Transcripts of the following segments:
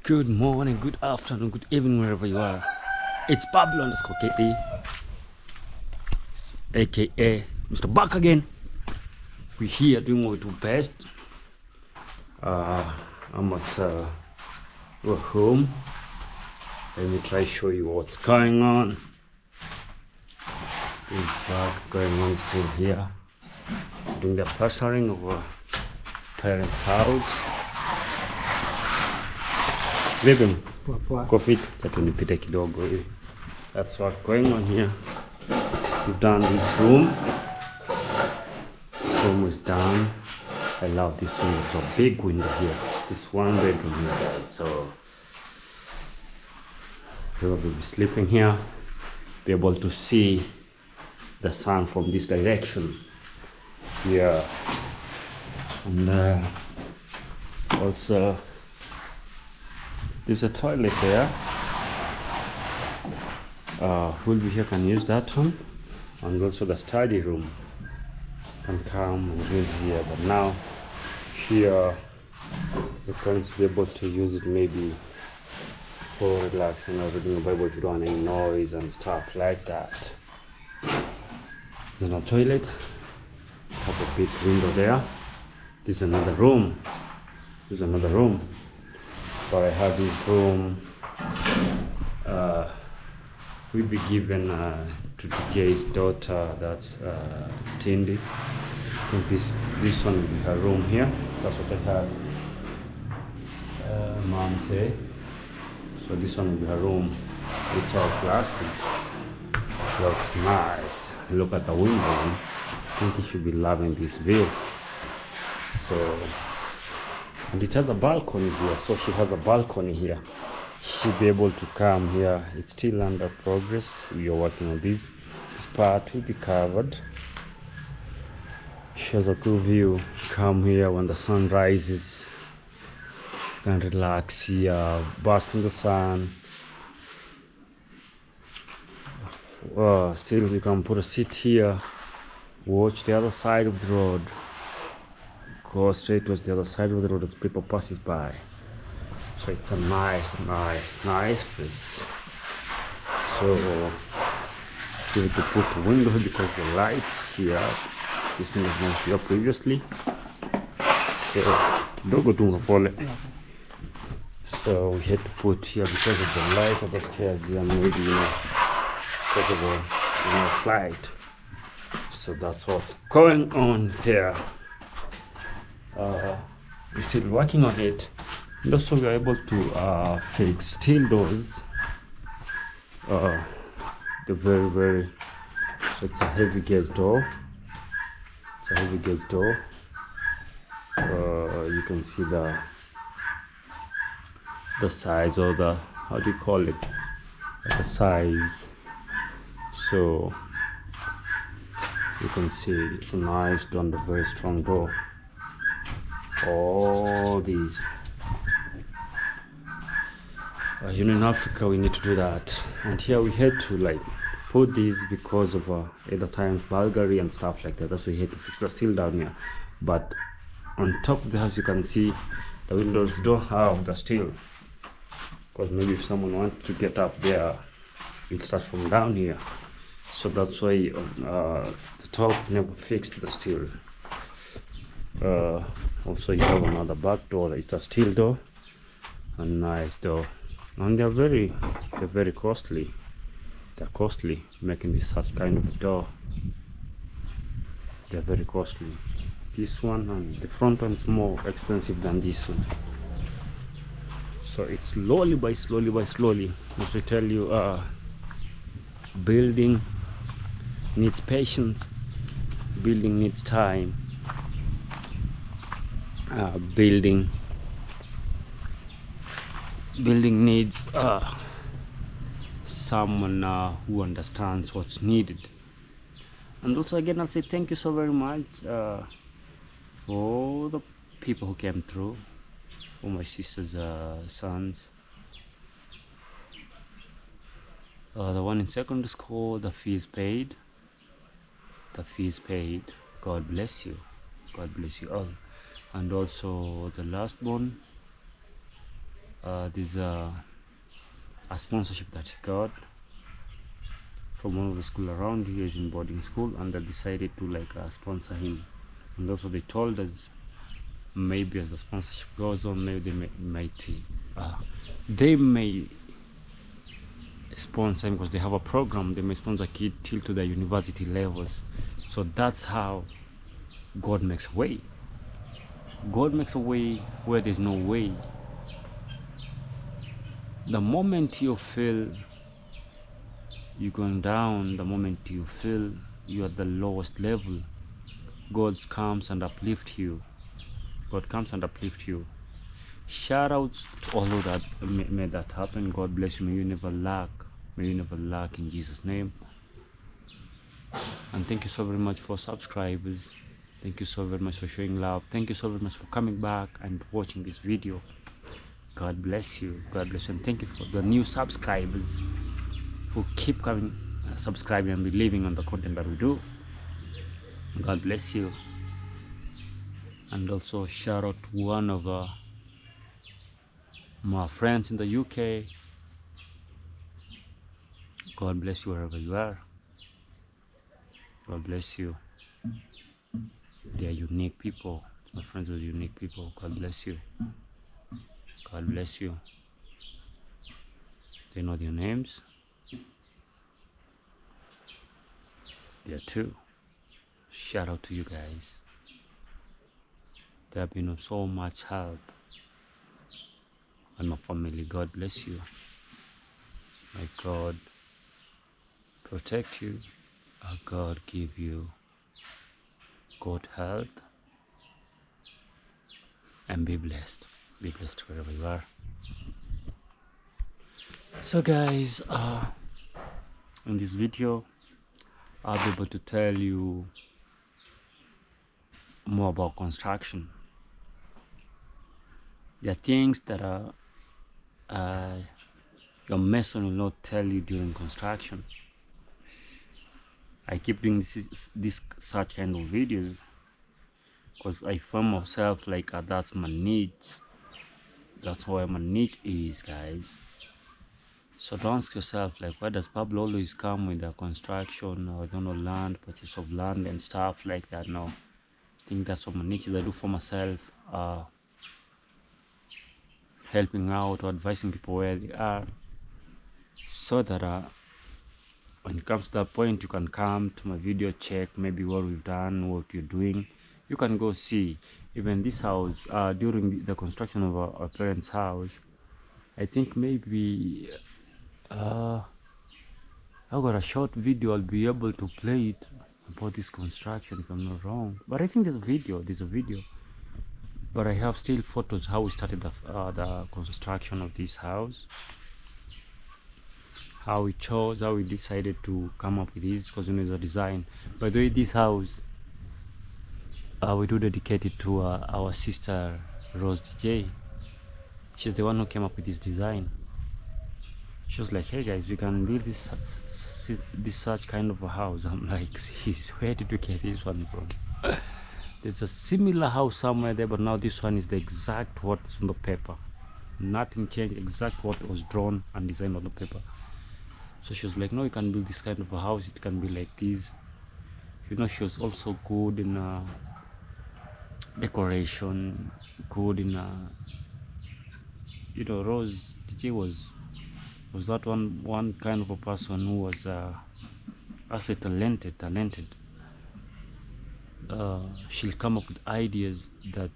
Good morning, good afternoon, good evening, wherever you are. It's Pablo underscore KE, aka Mr. Back again. We're here doing what we do best. I'm at we're home. Let me try to show you what's going on. In fact, going on still here, doing the plastering of our parents' house. Vipi Kofit, tatu nipite kidogo hivi. That's what's going on here. We've done this room. It's almost done. I love this room. There's a big window here. This one bedroom here. So whoever will be sleeping here, be able to see the sun from this direction. Yeah. And also there's a toilet there. Who'll be here can use that one. And also the study room can come and use here. But now here the parents will be able to use it maybe for relaxing or reading the Bible if you don't want any noise and stuff like that. There's another toilet. Have a big window there. This is another room. This is another room. But I have this room will be given to DJ's daughter, that's Tindi. I think this one will be her room here. That's what I heard mom say. So this one will be her room. It's all plastic. Looks nice. Look at the window. I think you should be loving this view. So, and it has a balcony here, so she has a balcony here. She'll be able to come here. It's still under progress. We are working on this. This part will be covered. She has a cool view. Come here when the sun rises. You can relax here, bask in the sun. Still you can put a seat here. Watch the other side of the road. Go straight towards the other side of the road as people passes by. So it's a nice place. So we have to put the window here because the light here, this thing was not here previously. So kidogo tu pole. So we had to put here because of the light of the stairs here, maybe because of the flight. So that's what's going on there. We're still working on it. And also we are able to fix steel doors. The very so it's a heavy gauge door. It's a heavy gauge door. You can see the size or the, how do you call it, the size. So you can see it's a nice door and a very strong door. All these in Africa we need to do that, and here we had to like put these because of at the times Bulgari and stuff like that. That's why we had to fix the steel down here. But on top of the house you can see the windows don't have the steel, because maybe if someone wants to get up there it starts from down here. So that's why the top never fixed the steel. Also you have another back door. It's a steel door, a nice door, and they're very costly. They're costly making this such kind of door. They're very costly. This one and the front one is more expensive than this one. So it's slowly by slowly. As I tell you, building needs patience. Building needs time. Building needs someone who understands what's needed. And also again I'll say thank you so very much for the people who came through, for my sister's sons, the one in secondary school. The fees paid. God bless you. God bless you all. And also the last one, there's a sponsorship that he got from one of the school around here. Is in boarding school, and they decided to like sponsor him. And also they told us maybe as the sponsorship goes on, maybe they may sponsor him because they have a program. They may sponsor a kid till to the university levels. So that's how God makes a way. God makes a way where there's no way. The moment you feel you're going down, the moment you feel you're at the lowest level, God comes and uplifts you. God comes and uplifts you. Shout out to all of that made that happen. God bless you. May you never lack. May you never lack in Jesus' name. And thank you so very much for subscribers. Thank you so very much for showing love. Thank you so very much for coming back and watching this video. God bless you. God bless you. And thank you for the new subscribers who keep coming, subscribing and believing on the content that we do. God bless you. And also shout out to one of my friends in the UK. God bless you wherever you are. God bless you. They are unique people. My friends are unique people. God bless you. God bless you. They know their names. There too. Shout out to you guys. They have been of so much help. And my family, God bless you. May God protect you. May God give you good health. And be blessed. Be blessed wherever you are. So guys, in this video, I'll be able to tell you more about construction. There are things that your mason will not tell you during construction. I keep doing this such kind of videos because I find myself like that's my niche. That's where my niche is, guys. So don't ask yourself like, why does Pablo always come with the construction or I don't know, land, purchase of land and stuff like that? No, I think that's what my niche is. I do for myself, helping out or advising people where they are, so that when it comes to that point, you can come to my video, check maybe what we've done, what you're doing. You can go see. Even this house, during the construction of our parents' house, I think maybe I got a short video. I'll be able to play it about this construction if I'm not wrong. But I think there's a video. But I have still photos how we started the construction of this house, how we chose, how we decided to come up with this, because it's a design. By the way, this house we do dedicate it to our sister Rose DJ. She's the one who came up with this design. She was like, hey guys, we can build this such kind of a house. I'm like, sis, where did you get this one from? There's a similar house somewhere there, but now this one is the exact what's on the paper. Nothing changed, exact what was drawn and designed on the paper. So she was like, no, you can build this kind of a house, it can be like this. You know, she was also good in decoration, good in you know, Rose DJ was that one kind of a person who was I say talented. She'll come up with ideas that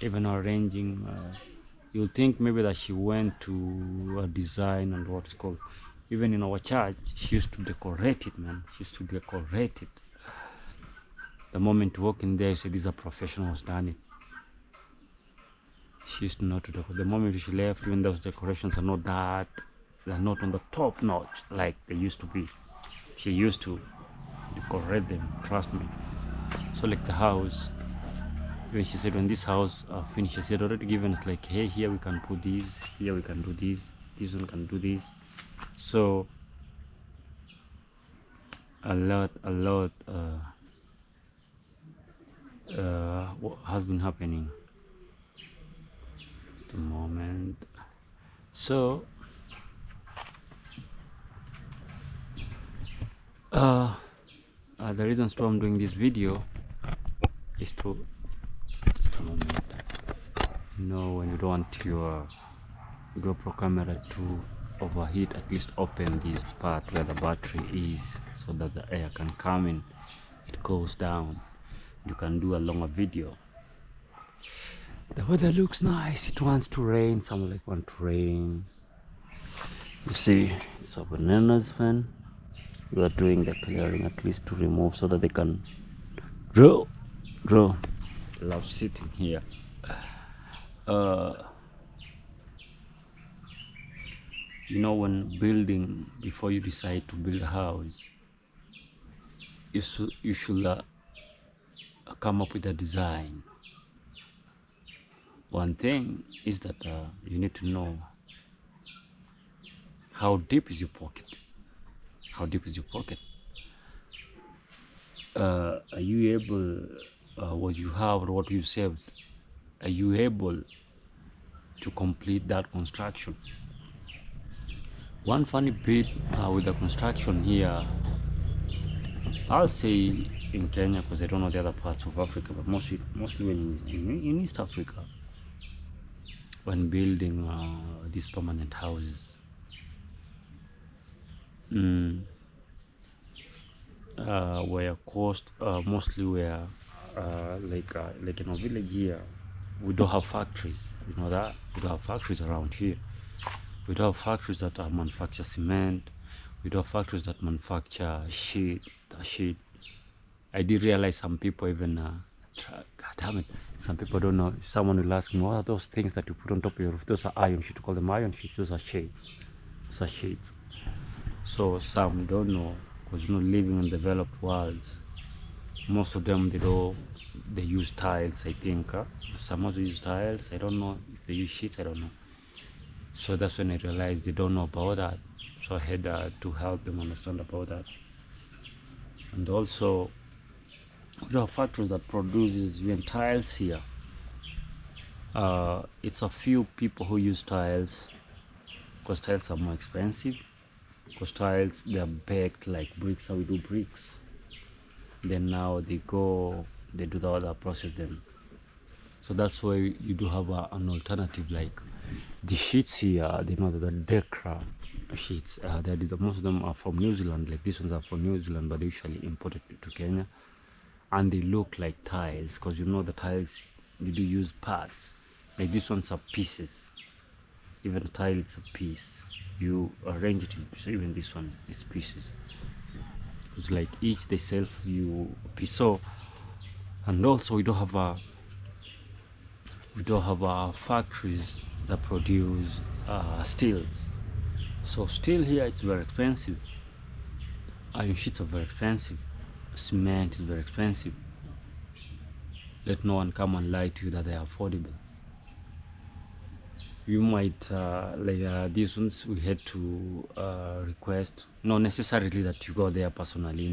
even arranging, you'll think maybe that she went to a design and what's called, even in our church, she used to decorate it, man. She used to decorate it. The moment you walk in there, you say, these are professionals done it. She used to know to decorate. The moment she left, even those decorations are not that, they're not on the top notch like they used to be. She used to decorate them, trust me. So like the house, when she said, when this house finished, she said already given us like, hey, here we can put this, here we can do this one can do this. So a lot what has been happening. Just a moment. So the reason why I'm doing this video is to, just a moment, when you don't want your GoPro camera to overheat, at least open this part where the battery is so that the air can come in, it cools down, you can do a longer video. The weather looks nice. It wants to rain. Some like want to rain. You see, it's a bananas fan. We are doing the clearing at least to remove so that they can grow. Love sitting here. When building, before you decide to build a house, you should come up with a design. One thing is that you need to know how deep is your pocket. Are you able, what you have or what you saved, are you able to complete that construction? One funny bit with the construction here, I'll say in Kenya, because I don't know the other parts of Africa, but mostly when in East Africa, when building these permanent houses, where cost mostly where like in a village here, we don't have factories. You know that we don't have factories around here. We don't have factories that manufacture cement. We don't have factories that manufacture sheet. I did realize some people even God damn it, some people don't know. Someone will ask me, what are those things that you put on top of your roof? Those are iron sheets. Call them iron sheets. Those are shades. So some don't know, because living in developed worlds, most of them they use tiles. I think some also use tiles. I don't know if they use sheets. I don't know. So that's when I realized they don't know about that. So I had to help them understand about that. And also, we have factories that produces even tiles here. It's a few people who use tiles, because tiles are more expensive. Because tiles, they are baked like bricks, how we do bricks. Then now they do the other process then. So that's why you do have an alternative, like the sheets here. They know that the Decra sheets, most of them are from New Zealand. Like these ones are from New Zealand, but they usually imported to Kenya, and they look like tiles, because the tiles, you do use parts. Like these ones are pieces. Even the tile, it's a piece. You arrange it, so even this one is pieces. It's like each they sell you a piece. So, and also we don't have factories that produce steel. So steel here, it's very expensive. Iron sheets are very expensive. Cement is very expensive. Let no one come and lie to you that they are affordable. You might these ones we had to request, not necessarily that you go there personally,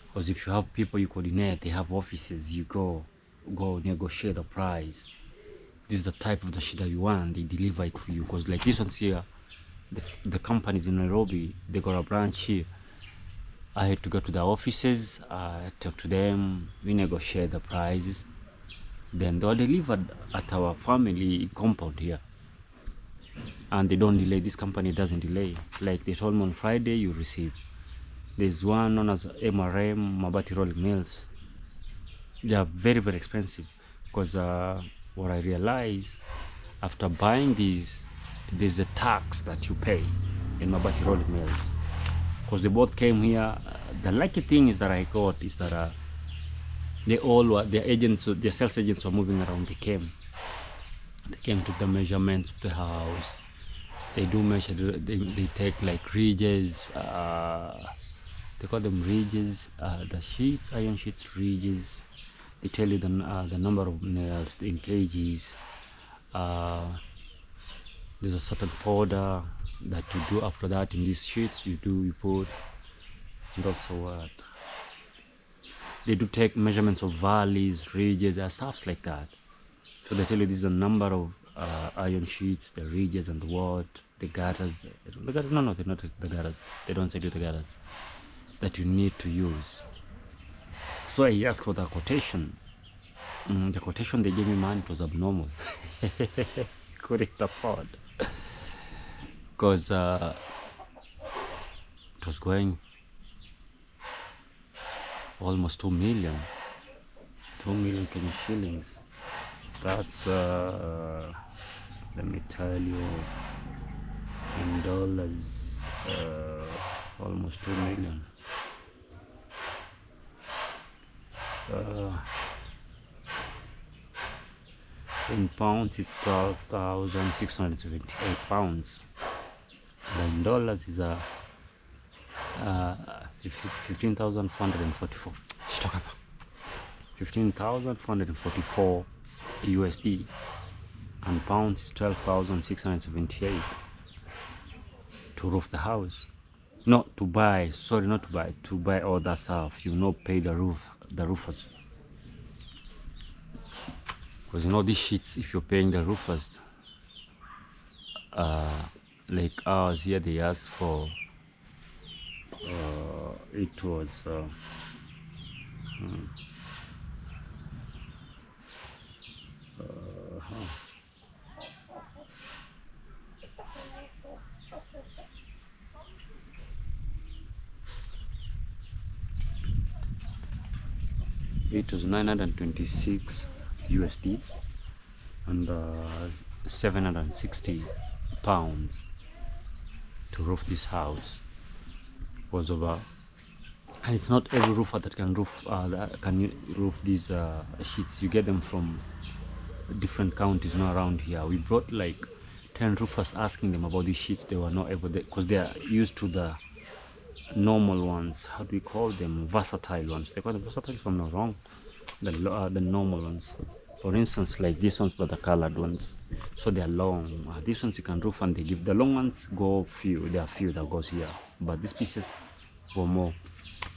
because if you have people you coordinate, they have offices, you go negotiate the price. This is the type of the shit that you want, they deliver it for you. Because like this one's here, the companies in Nairobi, they got a branch here. I had to go to the offices, talk to them, we negotiate the prices, then they're delivered at our family compound here, and they don't delay. This company doesn't delay. Like they told me on Friday, you receive. There's one known as MRM, Mabati Rolling Mills. They are very, very expensive, because what I realized after buying these, there's a tax that you pay in Mabati Rolling Mills, because they both came here. The lucky thing is that I got is that they all were, their sales agents were moving around. They came to the measurements of the house. They do measure, they take like ridges, they call them ridges, the sheets, iron sheets, ridges. They tell you the number of nails in kgs. There's a certain powder that you do after that in these sheets. You put, and also what they do, take measurements of valleys, ridges, and stuff like that. So they tell you this is the number of iron sheets, the ridges and what, the gutters. No, they're not the gutters. They don't sell you the gutters that you need to use. So I asked for the quotation. The quotation they gave me, man, it was abnormal. Couldn't afford, because it was going almost 2 million. 2 million Kenyan shillings. That's let me tell you, in dollars, almost 2 million. In pounds it's 12,678 pounds, but in dollars is 15,444 15,444 USD, and pounds is 12,678 to roof the house. Not to buy, sorry, not to buy, to buy all that stuff. You know, pay the roofers. Because you know, these sheets, if you're paying the roofers, like ours here, they asked for it was it was 926 USD and 760 pounds to roof this house. Was over, and it's not every roofer that can roof these sheets. You get them from different counties, not around here. We brought like 10 roofers asking them about these sheets. They were not able, because they are used to the normal ones. How do we call them? Versatile ones. They call them versatile, if I'm not wrong. The normal ones, for instance, like these ones, but the colored ones. So they are long. These ones you can roof, and they give the long ones go few. There are few that goes here, but these pieces were more.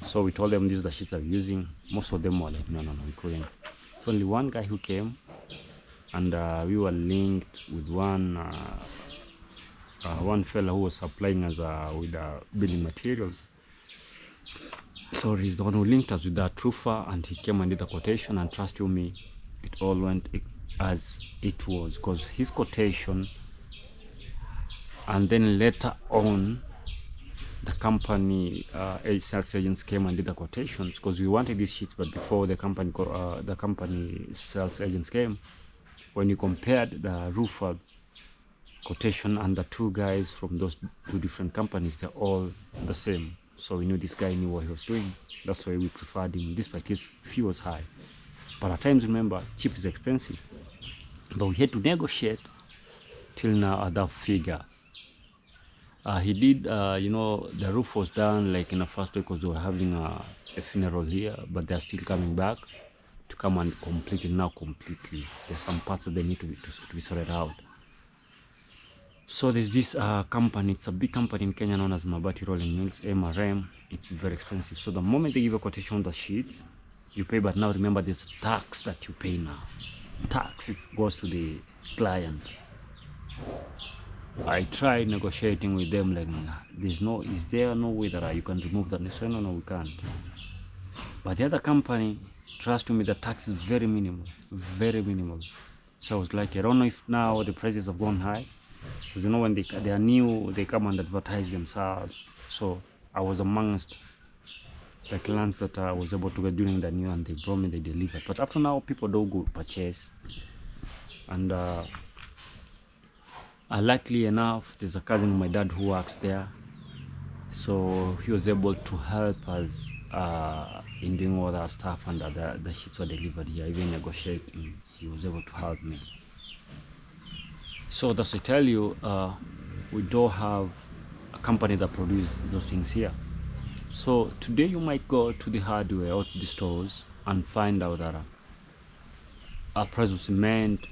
So we told them these are the sheets I'm using. Most of them were like, no, we couldn't. It's only one guy who came, and we were linked with one fella who was supplying us with building materials. So he's the one who linked us with that roofer, and he came and did the quotation, and trust you me, it all went as it was, because his quotation, and then later on the company sales agents came and did the quotations, because we wanted these sheets, but before the company sales agents came, when you compared the roofer quotation and the two guys from those two different companies, they're all the same. So we knew this guy knew what he was doing. That's why we preferred him, despite his fee was high. But at times, remember, cheap is expensive. But we had to negotiate till now at that figure. He did, you know, the roof was done like in the first week, because they were having a funeral here, but they're still coming back to come and complete it now completely. There's some parts that they need to be sorted out. So there's this company, it's a big company in Kenya known as Mabati Rolling Mills, MRM. It's very expensive. So the moment they give a quotation on the sheets, you pay, but now remember there's tax that you pay now. Tax, it goes to the client. I tried negotiating with them, like, is there no way that you can remove that? They said, no, we can't. But the other company, trust me, the tax is very minimal, very minimal. So I was like, I don't know if now the prices have gone high, because you know, when they are new, they come and advertise themselves. So I was amongst the clients that I was able to get during the new, and they brought me, they delivered. But after now, people don't go purchase, and luckily enough, there's a cousin of my dad who works there, so he was able to help us in doing all that stuff, and the sheets were delivered here. Even negotiating, he was able to help me. So that's, I tell you, we don't have a company that produces those things here. So today you might go to the hardware or to the stores and find out that our price of cement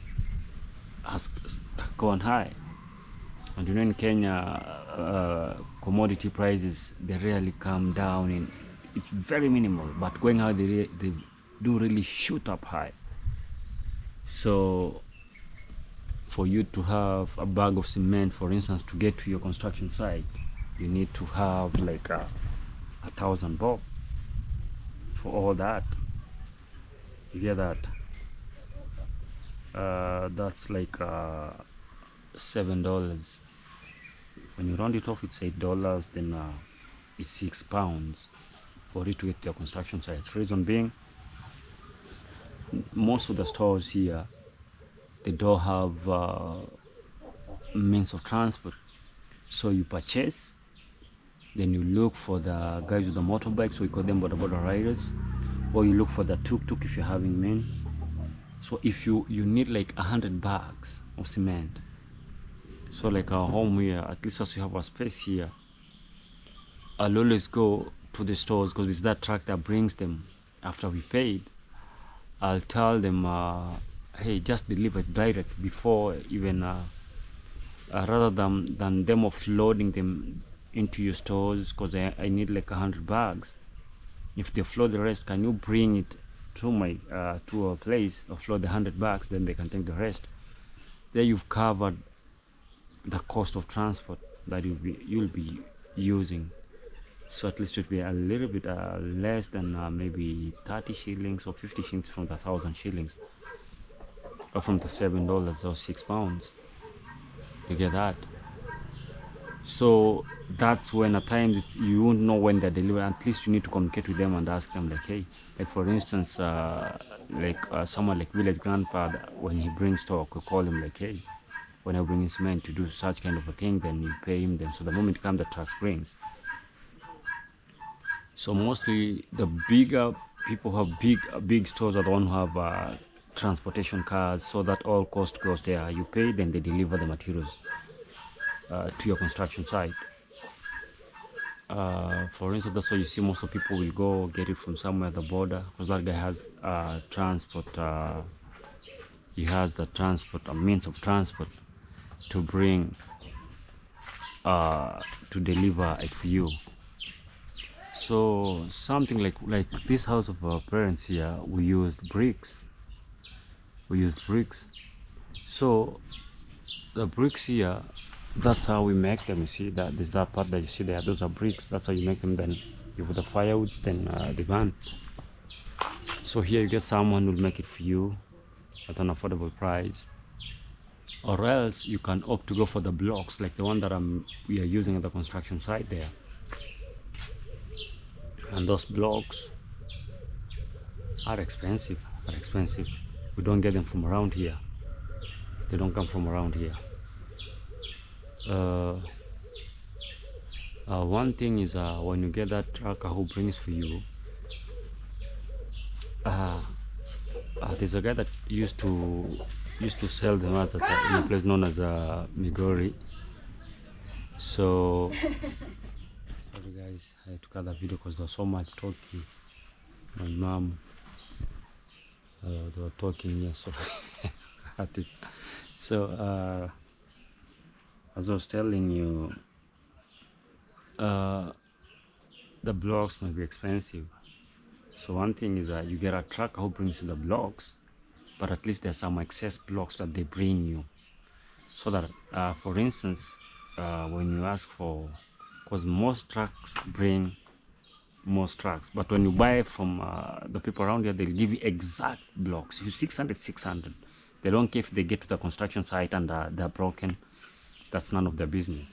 has gone high. And you know, in Kenya, commodity prices, they rarely come down. It's very minimal, but going out, they do really shoot up high. So for you to have a bag of cement, for instance, to get to your construction site, you need to have like 1,000 bob for all that. You get that? That's like $7. When you round it off, it's $8. Then it's £6 for it to get to your construction site. Reason being, most of the stores here, they don't have means of transport. So you purchase, then you look for the guys with the motorbikes, so we call them border riders, or you look for the tuk-tuk if you're having men. So if you need like 100 bags of cement, so like our home here, at least as we have a space here, I'll always go to the stores, because it's that truck that brings them. After we paid, I'll tell them, hey, just deliver it direct before even rather than them offloading them into your stores, because I need like 100 bags. If they offload the rest, can you bring it to my to a place, offload the 100 bags, then they can take the rest. There you've covered the cost of transport that you'll be using. So at least it will be a little bit less than maybe 30 shillings or 50 shillings from the 1,000 shillings, or from the $7 or £6. You get that? So that's when at times you won't know when they're delivering. At least you need to communicate with them and ask them, like, hey, like for instance, someone like village grandfather, when he brings stock, we call him like, hey, when I bring his men to do such kind of a thing, then you pay him. Then so the moment comes, the truck brings. So mostly the bigger people who have big stores are the one who have transportation cars, so that all cost goes there. You pay, then they deliver the materials to your construction site. For instance, that's why you see most of people will go get it from somewhere at the border, because that guy has transport. He has the transport, a means of transport to bring to deliver it for you. So something like this house of our parents here, we used bricks. So the bricks here, that's how we make them. You see that there's that part that you see there, those are bricks. That's how you make them. Then you put the firewood, then the burn. So here you get someone who will make it for you at an affordable price, or else you can opt to go for the blocks like the one that we are using at the construction site there. And those blocks are expensive. We don't get them from around here. They don't come from around here. One thing is, when you get that trucker who brings for you, there's a guy that used to sell them in a place known as Migori. So sorry guys, I took out the video because there was so much talking. My mom, they were talking here, so I had to. So as I was telling you, the blocks might be expensive. So one thing is that you get a trucker who brings you the blocks, but at least there's some excess blocks that they bring you, so that for instance, when you ask for, because most trucks bring most trucks, but when you buy from the people around here, they'll give you exact blocks. If you 600, they don't care if they get to the construction site and they're broken. That's none of their business.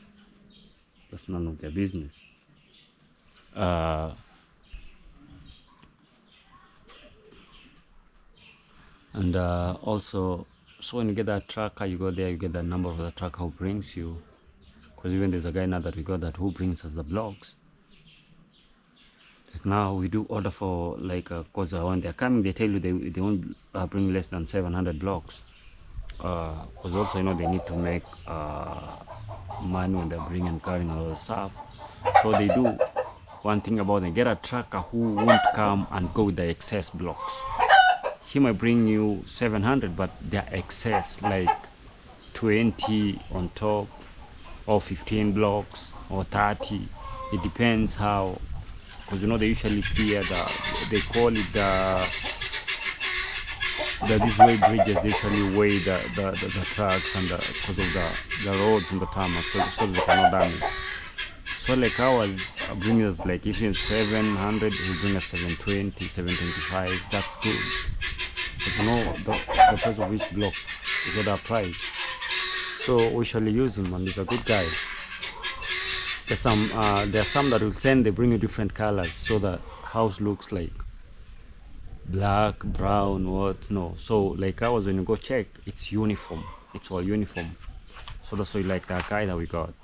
And also, so when you get that trucker, you go there, you get the number of the trucker who brings you, because even there's a guy now that we got that who brings us the blocks. Like now we do order for like because when they're coming, they tell you they won't bring less than 700 blocks, because also, you know, they need to make money when they're bringing and carrying all the stuff. So they do one thing about them: get a trucker who won't come and go with the excess blocks. He might bring you 700, but they're excess, like 20 on top, or 15 blocks, or 30. It depends how, because you know they usually fear they call it these way bridges, they usually weigh the trucks and because of the roads and the tarmac, so they cannot damage. So like ours bring us, like if it's 700, we bring us 720, 725. That's good. But you know the price of each block, you get that price. So we usually use him, and he's a good guy. There's some that will send, they bring you different colors so the house looks like black, brown, what, no. So like ours, when you go check, it's uniform, it's all uniform. So that's why like that guy that we got.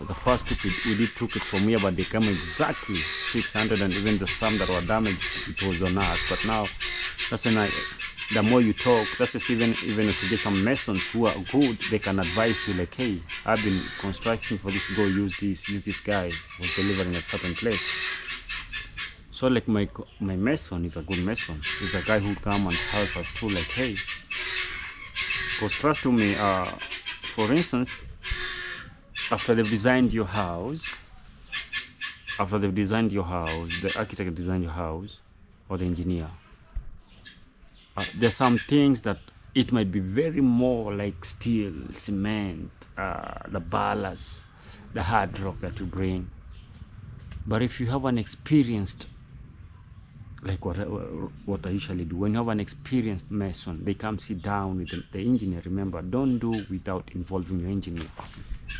The first two we did took it from here, but they come exactly 600, and even the some that were damaged, it was on us. But now that's when the more you talk, that's just even if you get some masons who are good, they can advise you like, hey, I've been constructing for this, go use this guy was delivering at certain place. So like my mason is a good mason. He's a guy who come and help us too, like, hey, because trust to me, for instance, after they've designed your house, the architect designed your house, or the engineer, there's some things that it might be very more like steel, cement, the ballast, the hard rock that you bring. But if you have an experienced, like what I usually do, when you have an experienced mason, they come sit down with the engineer. Remember, don't do without involving your engineer.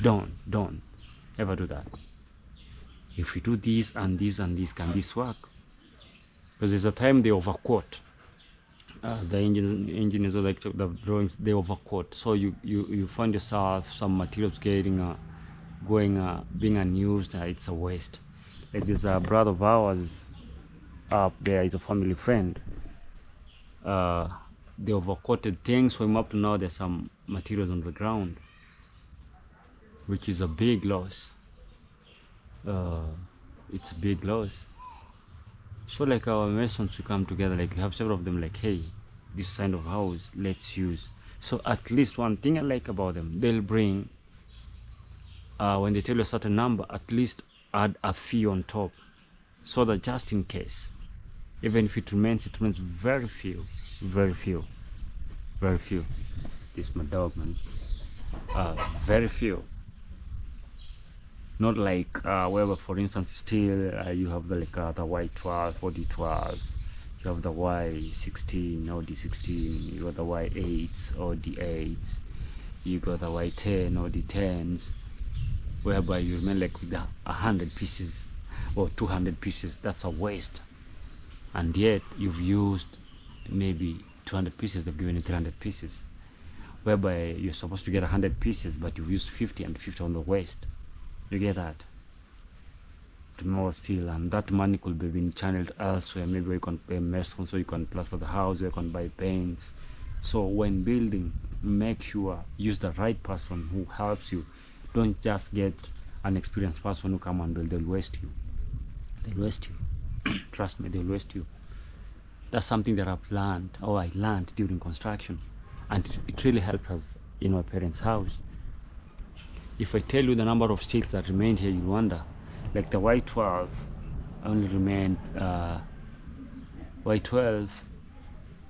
Don't ever do that. If you do this and this and this, can this work? Because there's a time they overquote. The engineers or like the drawings, they overquote. So you find yourself some materials getting being unused. It's a waste. Like this brother of ours up there is a family friend. They overquoted things for him. Up to now, there's some materials on the ground, which is a big loss. It's a big loss. So like our masons, we come together, like we have several of them, like, hey, this kind of house, let's use. So at least one thing I like about them, they'll bring, when they tell you a certain number, at least add a fee on top, so that just in case, even if it remains very few. This is my dog, man. Very few. Not like wherever, for instance, still you have the Y12 or D12, you have the Y16 or D16, you got the Y8s or D8s, you got the Y10 or D10s, whereby you remain like with 100 pieces or 200 pieces. That's a waste. And yet you've used maybe 200 pieces, they've given you 300 pieces, whereby you're supposed to get 100 pieces, but you've used 50 and 50 on the waste. You get that? Tomorrow still, and that money could be being channeled elsewhere. Maybe you can pay masons, so you can plaster the house, you can buy paints. So when building, make sure use the right person who helps you. Don't just get an experienced person who come and build. They'll waste you. Trust me, they'll waste you. That's something that I've learned, or I learned during construction, and it really helped us in my parents' house. If I tell you the number of steels that remained here, you wonder. Like the Y12 only remained, Y12,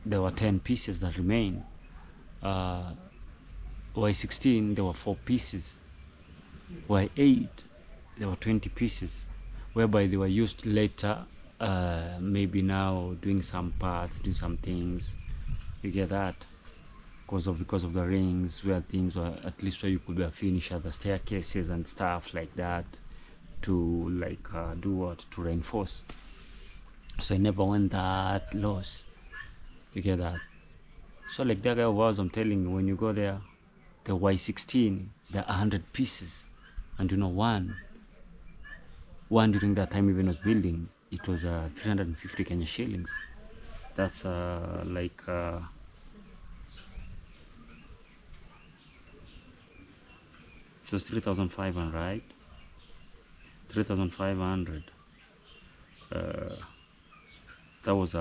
there were 10 pieces that remained. Y16, there were 4 pieces. Y8, there were 20 pieces, whereby they were used later, maybe now doing some parts, doing some things. You get that? Because of the rings, where things were at least where you could finish the staircases and stuff like that, to like do what, to reinforce. So I never went that loss. You get that? So like that guy was, I'm telling you, when you go there, the Y16, there are 100 pieces, and you know, one during that time even was building, it was 350 Kenya shillings. That's like it was 3,500, right? 3,500. That was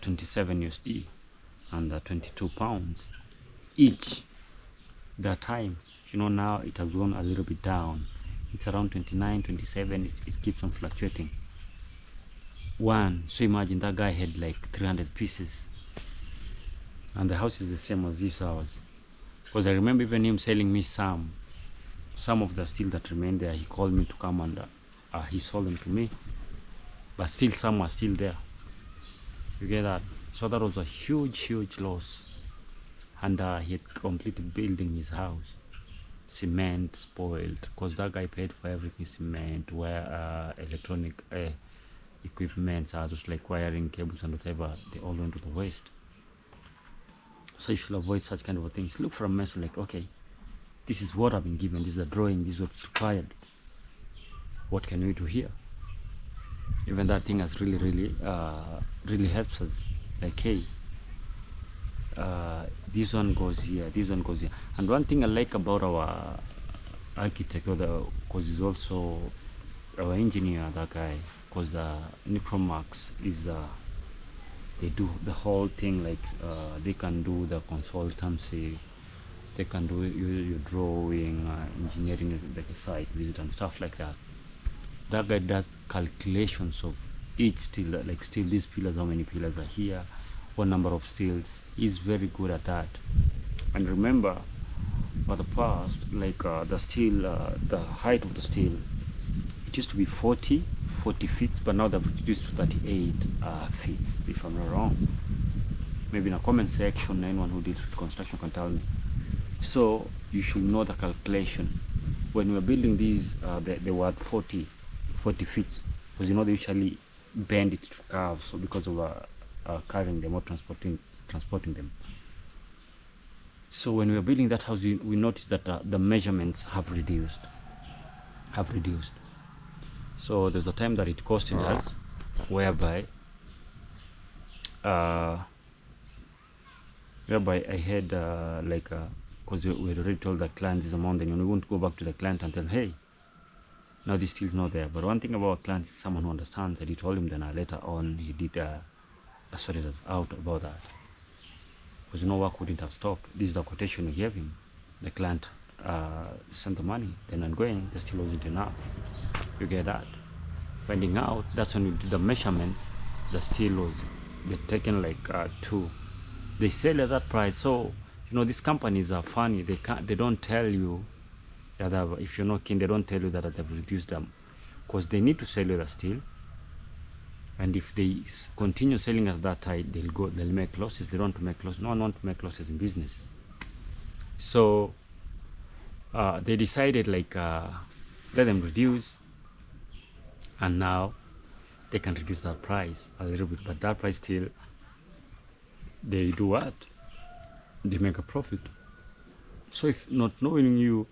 27 USD and 22 pounds each. That time, you know, now it has gone a little bit down. It's around 29, 27. It keeps on fluctuating. So imagine that guy had like 300 pieces. and the house is the same as this house. Because I remember even him selling me some of the steel that remained there. He called me to come and he sold them to me, but still some are still there. You get that? So that was a huge loss. And he had completed building his house. Cement spoiled, because that guy paid for everything: cement, wire, electronic equipment, just like wiring, cables and whatever. They all went to the waste. So you should avoid such kind of things. Look for a mason, like, okay, this is what I've been given, this is a drawing, this is what's required, what can we do here? Even that thing has really helps us, like, hey, this one goes here, this one goes here. And one thing I like about our architect, because he's also our engineer, that guy, because Nicromax is they do the whole thing, like they can do the consultancy, they can do your drawing, engineering, like a site visit and stuff like that. That guy does calculations of each steel, like steel, these pillars, how many pillars are here, what number of steels. He's very good at that. And remember, for the past, like the steel, the height of the steel, it used to be 40 feet, but now they've reduced to 38 feet, if I'm not wrong. Maybe in a comment section, anyone who deals with construction can tell me. So you should know the calculation. When we were building these, they were at 40 feet, because they usually bend it to curve, so because of carrying them or transporting them. So when we were building that house, we noticed that the measurements have reduced. So there's a time that it costed us, whereby I had because we had already told the client this amount, then we won't go back to the client and tell, hey, now this still is not there. But one thing about clients is someone who understands that. He told him, then later on he did sorted us out about that, because work wouldn't have stopped. This is the quotation we gave him. The client sent the money, then ongoing, there still wasn't enough. You get that? Finding out, that's when we did the measurements. The steel was, they're taken like 2. They sell at that price. So these companies are funny. They don't tell you that if you're not keen, they don't tell you that they've reduced them, because they need to sell you the steel. And if they continue selling at that high, they'll make losses. They don't want to make losses. No one wants to make losses in business. So they decided, like, let them reduce, and now they can reduce that price a little bit, but that price still, they do what? They make a profit. So if not knowing, you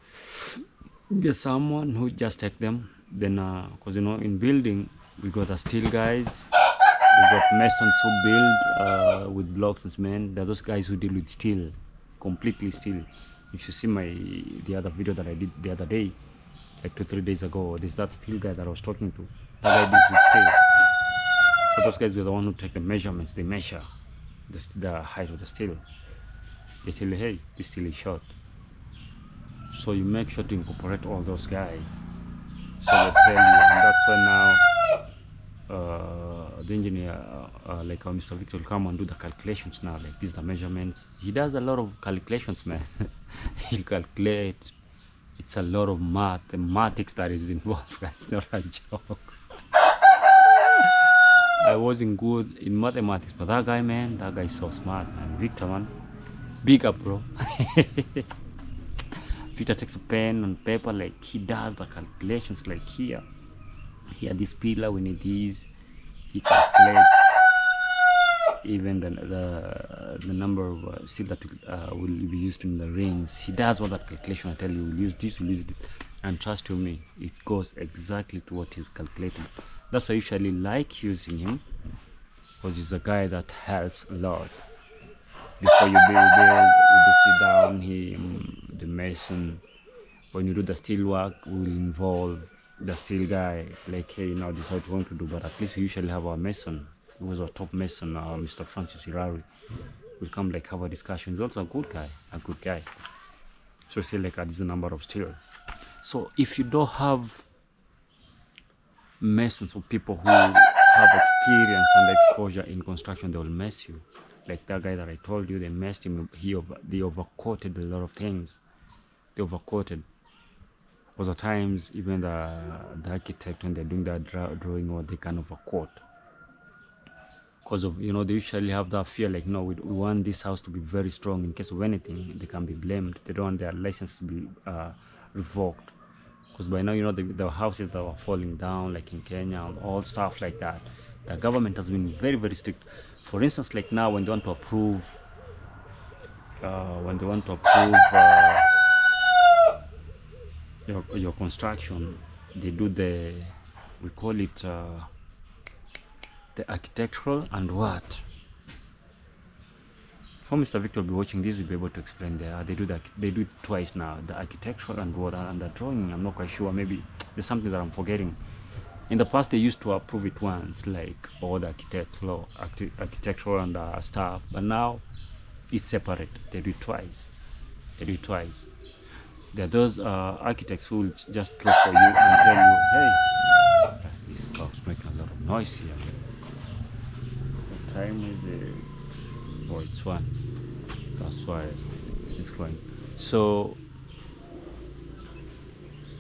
get someone who just take them, then because in building, we got the steel guys, we got masons who build with blocks and cement. They're those guys who deal with steel, completely steel. If you see the other video that I did the other day, like 2-3 days ago, there's that steel guy that I was talking to. That guy deals with steel. So those guys are the one who take the measurements. They measure the height of the steel. They tell you, hey, this steel is short. So you make sure to incorporate all those guys. So they tell you, and that's when now the engineer, like Mr. Victor, will come and do the calculations now. Like, these are the measurements. He does a lot of calculations, man. He'll calculate. It's a lot of mathematics that is involved, guys. It's not a joke. I wasn't good in mathematics, but that guy, man, that guy is so smart, man. Victor, man, big up, bro. Victor takes a pen and paper, like, he does the calculations, like, here this pillar, we need these. He calculates even the number of steel that will be used in the rings. He does all that calculation. I tell you, we'll use this, we'll use it, and trust you me, it goes exactly to what he's calculating. That's why I usually like using him, because he's a guy that helps a lot. Before you build, we do sit down him, the mason. When you do the steel work, we will involve the steel guy, like, hey, now this is what we're going to do. But at least we usually have our mason, who was our top mason, Mr. Francis Irari. We'll come, like, have a discussion. He's also a good guy. So say, like, this is the number of steel. So if you don't have masons or people who have experience and exposure in construction, they will mess you. like that guy that I told you, they messed him. They overcoated a lot of things. They overcoated. Because at times, even the architect, when they're doing that drawing, or they can overcoat. Because of, they usually have that fear, like, no, we want this house to be very strong in case of anything. They can be blamed. They don't want their license to be revoked. Because by now, the houses that were falling down, like in Kenya, and all stuff like that, the government has been very, very strict. For instance, like now, when they want to approve, your construction, they do we call it the architectural and what. How Mr. Victor will be watching this, he'll be able to explain they do it twice now, the architectural and what, and the drawing. I'm not quite sure, maybe there's something that I'm forgetting. In the past, they used to approve it once, like all the architectural and stuff, but now it's separate. They do it twice. There are those architects who will just look for you and tell you, hey, this car's making a lot of noise here. The time is it's 1. That's why it's going. So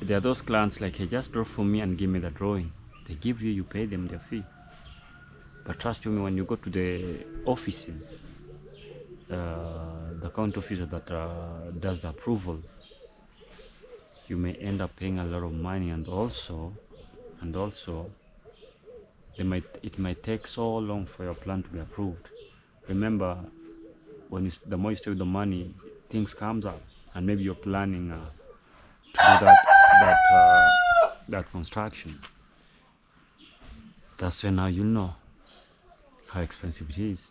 there are those clients like, hey, just draw for me and give me the drawing. They give you, you pay them their fee. But trust me, when you go to the offices, the county officer that does the approval, you may end up paying a lot of money, and also it might take so long for your plan to be approved. Remember, the more you stay with the money, things comes up, and maybe you're planning to do that construction. That's when now you know how expensive it is.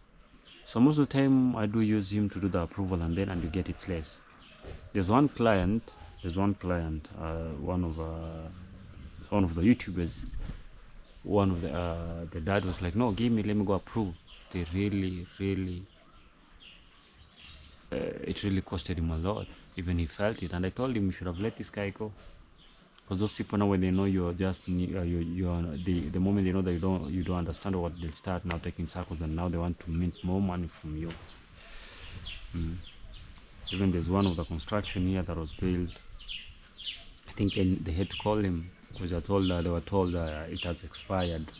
So most of the time I do use him to do the approval, and you get it less. There's one client, one of the YouTubers, one of the dad was like, no, give me, let me go approve. They really it really costed him a lot. Even he felt it, and I told him, you should have let this guy go. Because those people now, when they know you're just the moment they know that you don't understand what, they'll start now taking circles, and now they want to mint more money from you. Even there's one of the construction here that was built. I think they had to call him because they were told it has expired.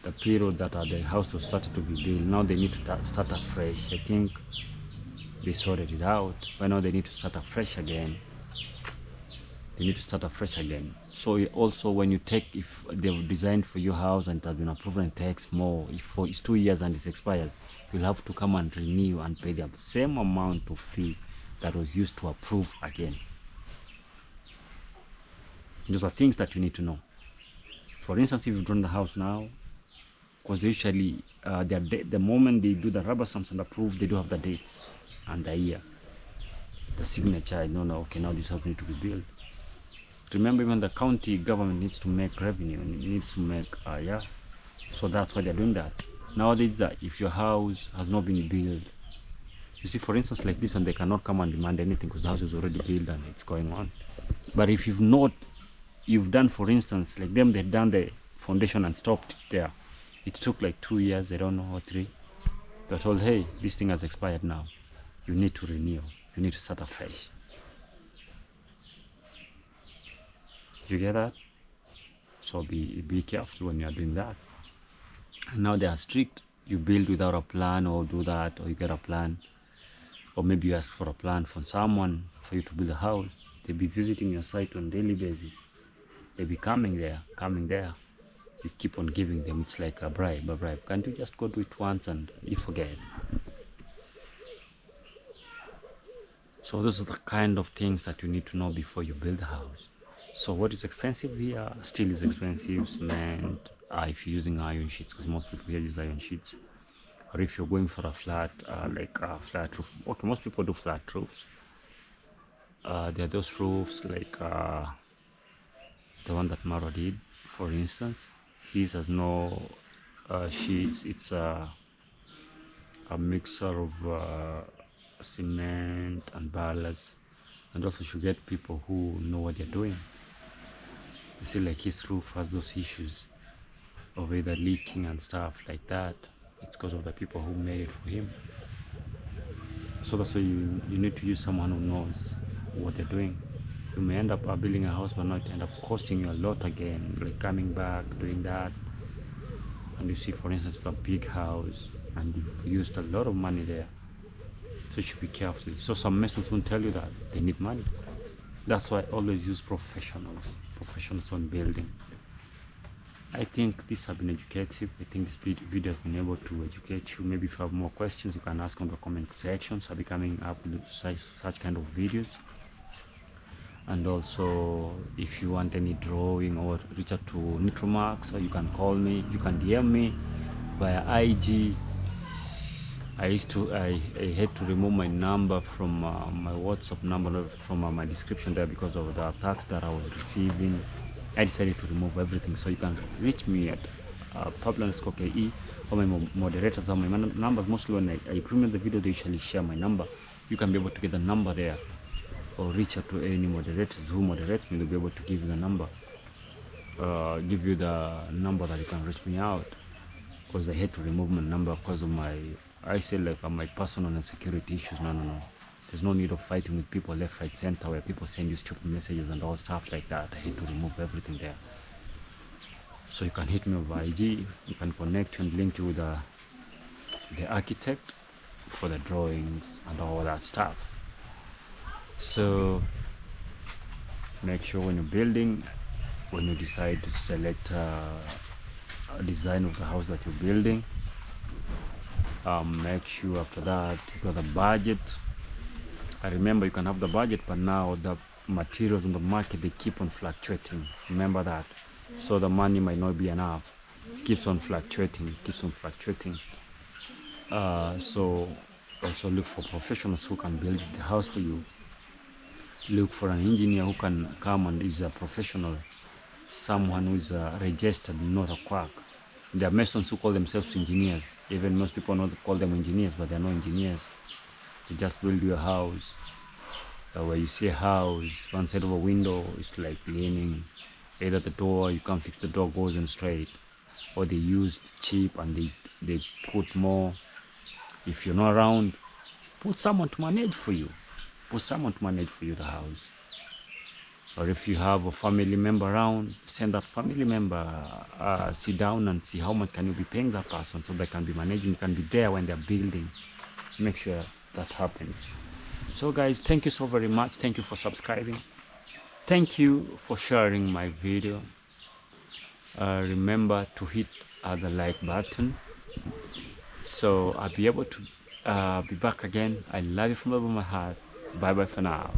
The period that the house was started to be built. Now they need to start afresh. I think they sorted it out, but now they need to start afresh again. So also, when you take, if they've designed for your house and it has been approved and it takes more, if it's 2 years and it expires, you'll have to come and renew and pay the same amount of fee that was used to approve again. Those are things that you need to know. For instance, if you've drawn the house now, because they usually the moment they do the rubber stamps and approve, they do have the dates and the year, the signature. Okay, now this house needs to be built. Remember, even the county government needs to make revenue, and it needs to make so that's why they're doing that nowadays. If your house has not been built, you see, for instance, like this one, they cannot come and demand anything because the house is already built and it's going on. But if you've done, for instance, like them, they've done the foundation and stopped there. It took like 2 years, I don't know, or 3. They're told, hey, this thing has expired now. You need to renew. You need to start afresh. You get that? So be careful when you are doing that. And now they are strict. You build without a plan, or do that, or you get a plan, or maybe you ask for a plan from someone for you to build a house. They'll be visiting your site on a daily basis. They'll be coming there. You keep on giving them. It's like a bribe. Can't you just go do it once and you forget? So those are the kind of things that you need to know before you build a house. So what is expensive here? Steel is expensive, cement, if you're using iron sheets, because most people here use iron sheets. Or if you're going for a flat, like a flat roof. Okay, most people do flat roofs. There are those roofs like the one that Maro did, for instance. His has no sheets. It's a mixture of cement and ballast, and also you get people who know what they're doing. You see, like his roof has those issues of either leaking and stuff like that. It's because of the people who made it for him. So that's why you need to use someone who knows what they're doing. You may end up building a house but not end up costing you a lot again, like coming back, doing that. And you see, for instance, the big house and you've used a lot of money there, so you should be careful. So some masons won't tell you that they need money. That's why I always use professionals on building. I think this has been educative. I think this video has been able to educate you. Maybe if you have more questions, you can ask on the comment section. So I'll be coming up with such kind of videos. And also, if you want any drawing or reach out to Nitromax, or you can call me, you can DM me via IG. I had to remove my number from my WhatsApp number from my description there because of the attacks that I was receiving. I decided to remove everything, so you can reach me at Pablo_KE, or my moderators, or my numbers. Mostly when I implement the video, they usually share my number. You can be able to get the number there, or reach out to any moderators who moderate me. They'll be able to give you the number, give you the number that you can reach me out, because I had to remove my number because of my, I say, like, my personal and security issues. No. There's no need of fighting with people left, right, center, where people send you stupid messages and all stuff like that. I hate to remove everything there. So you can hit me over IG. You can connect and link you with the architect for the drawings and all that stuff. So make sure when you're building, when you decide to select a design of the house that you're building, make sure after that you got the budget. I remember you can have the budget, but now the materials on the market, they keep on fluctuating. Remember that. So the money might not be enough. It keeps on fluctuating. So also look for professionals who can build the house for you. Look for an engineer who can come and is a professional, someone who is registered, not a quack. There are masons who call themselves engineers. Even most people not call them engineers, but they're not engineers. You just build your house. Where you see a house, one side of a window is like leaning. Either the door, you can't fix the door, goes in straight, or they used cheap and they put more. If you're not around, put someone to manage for you. The house. Or if you have a family member around, send that family member, sit down and see how much can you be paying that person, so they can be managing, can be there when they're building. Make sure that happens. So guys, thank you so very much. Thank you for subscribing. Thank you for sharing my video. Remember to hit the like button, so I'll be able to be back again. I love you from the bottom of my heart. Bye bye for now.